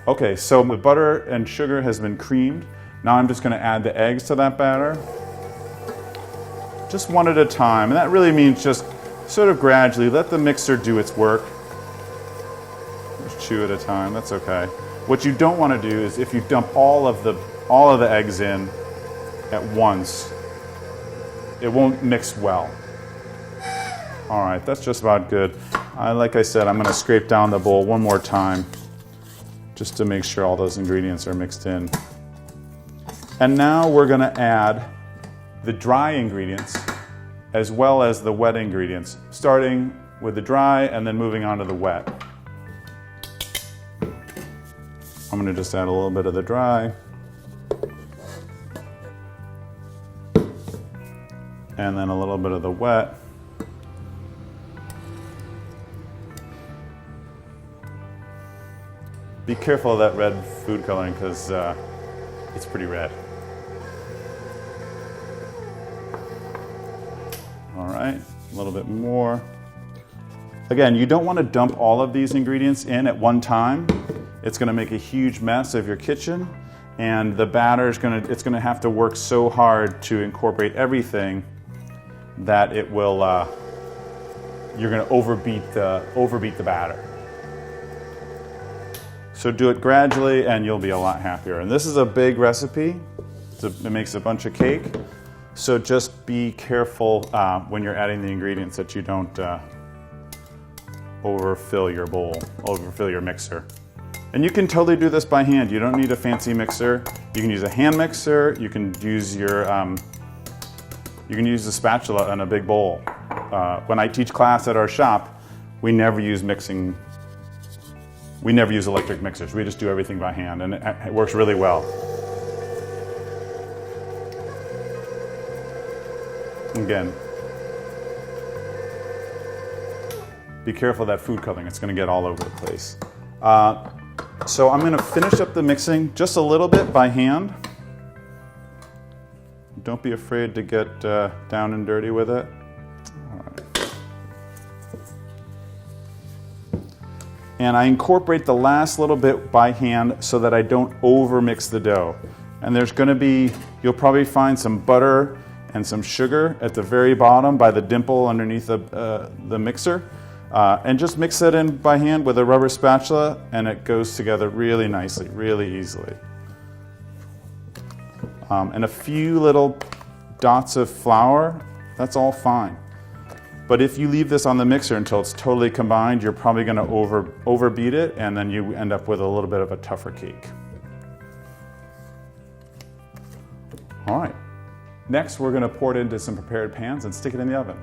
Okay, so the butter and sugar has been creamed. Now I'm just going to add the eggs to that batter. Just one at a time, and that really means just sort of gradually let the mixer do its work. Just 2 at a time, that's okay. What you don't want to do is if you dump all of the eggs in at once, it won't mix well. All right, that's just about good. Like I said, I'm going to scrape down the bowl one more time just to make sure all those ingredients are mixed in. And now we're going to add the dry ingredients as well as the wet ingredients, starting with the dry and then moving on to the wet. I'm going to just add a little bit of the dry. And then a little bit of the wet. Be careful of that red food coloring because it's pretty red. All right, a little bit more. Again, you don't want to dump all of these ingredients in at one time. It's going to make a huge mess of your kitchen, and the batter is going to have to work so hard to incorporate everything that it will you're going to overbeat the batter. So do it gradually and you'll be a lot happier. And this is a big recipe. It makes a bunch of cake. So just be careful when you're adding the ingredients that you don't overfill your bowl, overfill your mixer. And you can totally do this by hand. You don't need a fancy mixer. You can use a hand mixer. You can use the spatula in a big bowl. When I teach class at our shop, we never use electric mixers. We just do everything by hand, and it works really well. Again, be careful of that food coloring. It's going to get all over the place. So I'm going to finish up the mixing just a little bit by hand. Don't be afraid to get down and dirty with it. All right. And I incorporate the last little bit by hand so that I don't over mix the dough. And there's going to be, you'll probably find some butter and some sugar at the very bottom by the dimple underneath the mixer. And just mix that in by hand with a rubber spatula, and it goes together really nicely, really easily. And a few little dots of flour, that's all fine. But if you leave this on the mixer until it's totally combined, you're probably going to overbeat it, and then you end up with a little bit of a tougher cake. All right. Next, we're going to pour it into some prepared pans and stick it in the oven.